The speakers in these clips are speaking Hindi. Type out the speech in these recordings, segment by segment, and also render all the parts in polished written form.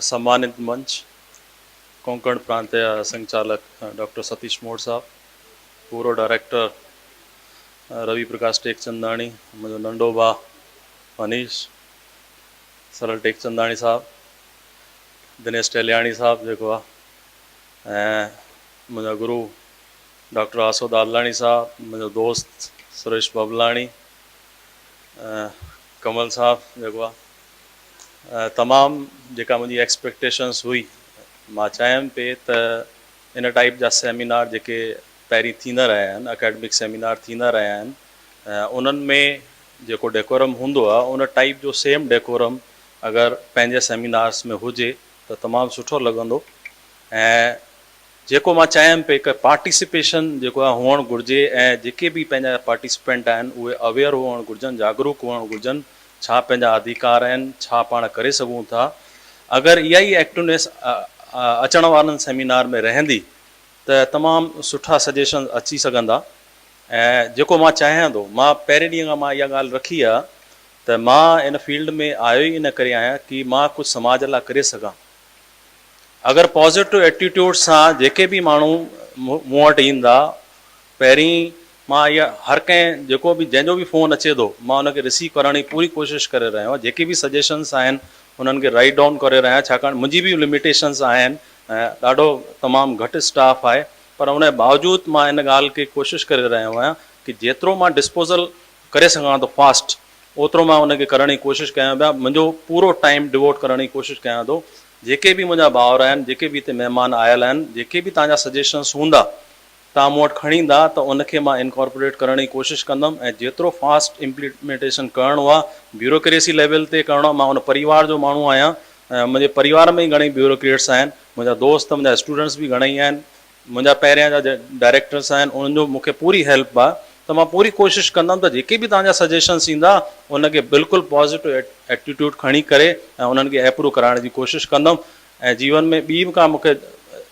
सम्मानित मंच, कोंकण प्रांतीय संचालक डॉक्टर सतीश मोड़ साहब, पूर्व डायरेक्टर रवि प्रकाश टेकचंदाणी, मुझो नंढो भा मनीष सरल टेकचंदाणी साहब, दिनेश टेलियाणी साहब जेको आहे, मुझा गुरु डॉक्टर आसो दादलाणी साहब, मुझो दोस्त सुरेश बबलाणी, कमल साहब जेको आहे, तमाम जेका मुझी एक्सपेक्टेशंस हुई, मां चाहियमि पे त इन टाइप जा सेमिनार जेके पहिरीं थींदा रहिया आहिनि, अकेडमिक सेमिनार थींदा रहिया आहिनि, उन्हनि में जेको डेकोरम हूंदो आहे उन टाइप जो सेम डेकोरम अगरि पंहिंजे सेमिनार्स में हुजे त तमामु सुठो लॻंदो। ऐं जेको मां चाहियमि पे कि पार्टिसिपेशन जेको आहे हुअणु घुरिजे ऐं जेके बि पंहिंजा पार्टिसिपेंट आहिनि उहे अवेयर हुअणु घुरिजनि, जागरूक हुअणु घुरिजनि, छा पंहिंजा अधिकार आहिनि, छा पाण करे सघूं था। अगरि इहा ई एक्टिवनेस अचण वारनि सेमिनार में रहंदी त तमामु सुठा सजेशन अची सघंदा। ऐं जेको मां चाहियां थो, मां पहिरें ॾींहं खां मां इहा ॻाल्हि रखी आहे त मां इन फील्ड में आयो ई इन करे आहियां कि मां कुझु समाज लाइ करे सघां। अगरि पॉज़िटिव एटीट्यूड सां जेके बि माण्हू मूं वटि ईंदा, पहिरीं मां इहा हर कंहिं जेको बि जंहिंजो बि फ़ोन अचे थो मां उनखे रिसीव करण जी पूरी कोशिशि करे रहियो आहियां। जेके बि सजेशन्स आहिनि उन्हनि खे राइट डाउन करे रहिया आहियां, छाकाणि मुंहिंजी बि लिमिटेशन्स आहिनि, ॾाढो तमामु घटि स्टाफ आहे, पर उन जे बावजूदि मां इन ॻाल्हि खे कोशिशि करे रहियो आहियां कि जेतिरो मां डिस्पोज़ल करे सघां थो फास्ट, ओतिरो मां उनखे करण जी कोशिशि कयां पिया, मुंहिंजो पूरो टाइम डिवोट करण जी कोशिशि कयां थो। जेके बि मुंहिंजा भाउर आहिनि, जेके बि हिते महिमान आयल आहिनि, जेके बि तव्हांजा सजेशन्स हूंदा तव्हां मूं वटि खणी ईंदा त उनखे मां इनकॉर्पोरेट करण जी कोशिशि कंदुमि। ऐं जेतिरो फास्ट इम्प्लीमेंटेशन करिणो आहे, ब्यूरोक्रेसी लेवल ते करिणो आहे, मां उन परिवार जो माण्हू आहियां, मुंहिंजे परिवार में ई घणेई ब्यूरोक्रेट्स आहिनि, मुंहिंजा दोस्त, मुंहिंजा स्टूडेंट्स बि घणेई आहिनि, मुंहिंजा पहिरियां जा डायरेक्टर्स आहिनि, उन्हनि जो मूंखे पूरी हेल्प आहे। त मां पूरी कोशिशि कंदुमि त जेके बि तव्हांजा सजेशन्स ईंदा उनखे बिल्कुलु पॉज़िटिव एटीट्यूड खणी करे ऐं उन्हनि खे अप्रूव कराइण जी कोशिशि कंदुमि। ऐं जीवन में ॿी बि का मूंखे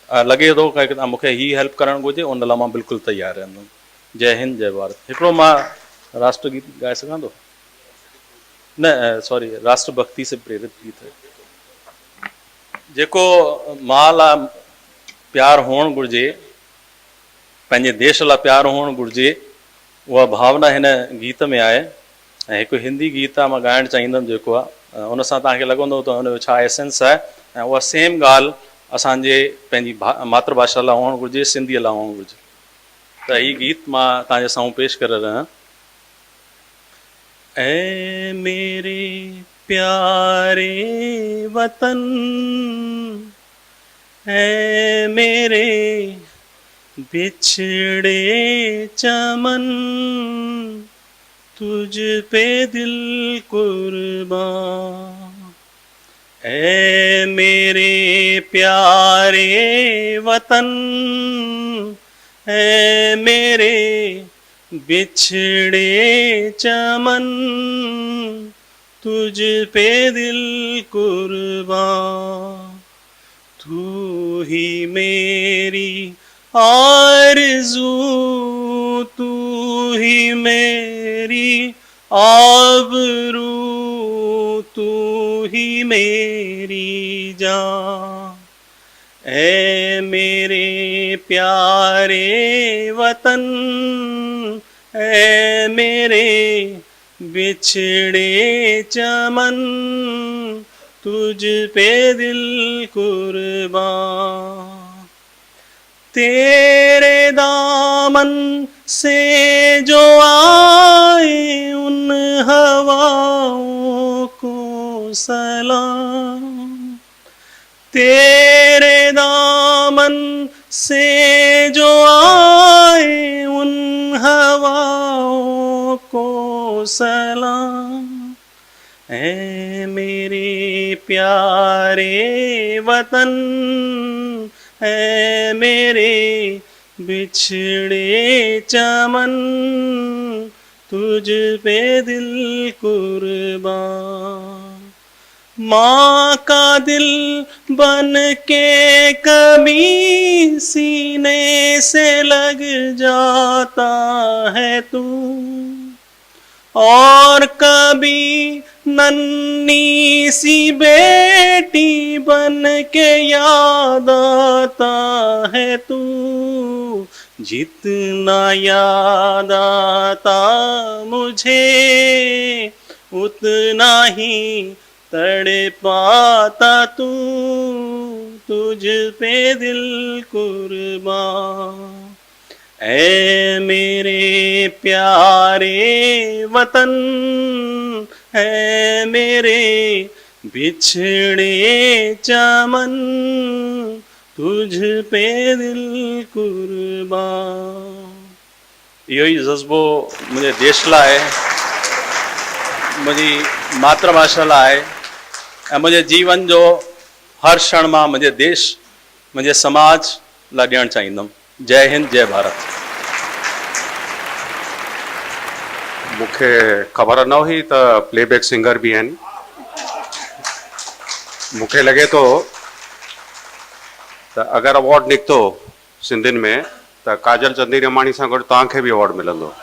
लॻे थो कि तव्हां मूंखे हीअ हेल्प करणु घुरिजे, उन लाइ मां बिल्कुलु तयारु रहंदुमि। जय हिंद, जय भारत। हिकिड़ो मां राष्ट्रगीत ॻाए सघां थो? न सॉरी, राष्ट्रभक्ति से प्रेरित गीत है। जेको माल आहे, प्यार हुअणु घुरिजे, पंहिंजे देश लाइ प्यार हुअणु घुरिजे, उहा भावना हिन गीत में आहे। ऐं हिकु हिंदी गीत आहे, मां ॻाइणु चाहींदुमि, जेको आहे उन सां तव्हांखे लॻंदो त हुनजो छा एसेंस आहे। ऐं उहा सेम ॻाल्हि असांजे पंहिंजी मातृभाषा लाइ हुअणु घुरिजे, सिंधीअ लाइ हुअणु घुरिजे। त हीअ गीत मां तव्हांजे साम्हूं पेश करे रहियो आहियां। ऐ मेरे प्यारे वतन, ऐ मेरे बिछड़े चमन, तुझ पे दिल कुर्बान। ऐ मेरे प्यारे वतन, ऐ मेरे बिछड़े चमन, तुझ पे दिल कुर्बान। तू ही मेरी आरज़ू, तू ही मेरी आबरू, तू ही मेरी जान। ऐ मेरे प्यारे वतन, ऐ मेरे बिछड़े चमन, तुझ पे दिल कुर्बान। तेरे दामन से जो आए उन हवाओं को सलाम। तेरे दामन से जो आए उन हवाओं को सलाम। ऐ मेरे प्यारे वतन, ऐ मेरे बिछड़े चमन, तुझ पे दिल कुर्बान। माँ का दिल बन के कभी सीने से लग जाता है तू, और कभी नन्ही सी बेटी बन के याद आता है तू। जितना याद आता मुझे उतना ही तड़पाता तू, तुझ पे दिल कुर्बान। ऐ मेरे प्यारे वतन, है मेरे बिछड़े चमन, तुझ पे दिल कुर्बान। इहो ई जज़्बो मुंहिंजे देश लाइ, मुंहिंजी मातृभाषा लाइ ऐं मुंहिंजे जीवन जो हर क्षण मां मुंहिंजे देश, मुंहिंजे समाज लाइ ॾियणु चाहींदुमि। जय हिंद, जय भारत। मूंखे ख़बर न हुई त प्लेबैक सिंगर बि आहिनि। मूंखे लॻे थो त अगरि अवॉर्ड निकितो सिंधियुनि में त काजल चंदेरियामाणी सां गॾु तव्हांखे बि अवॉर्ड मिलंदो।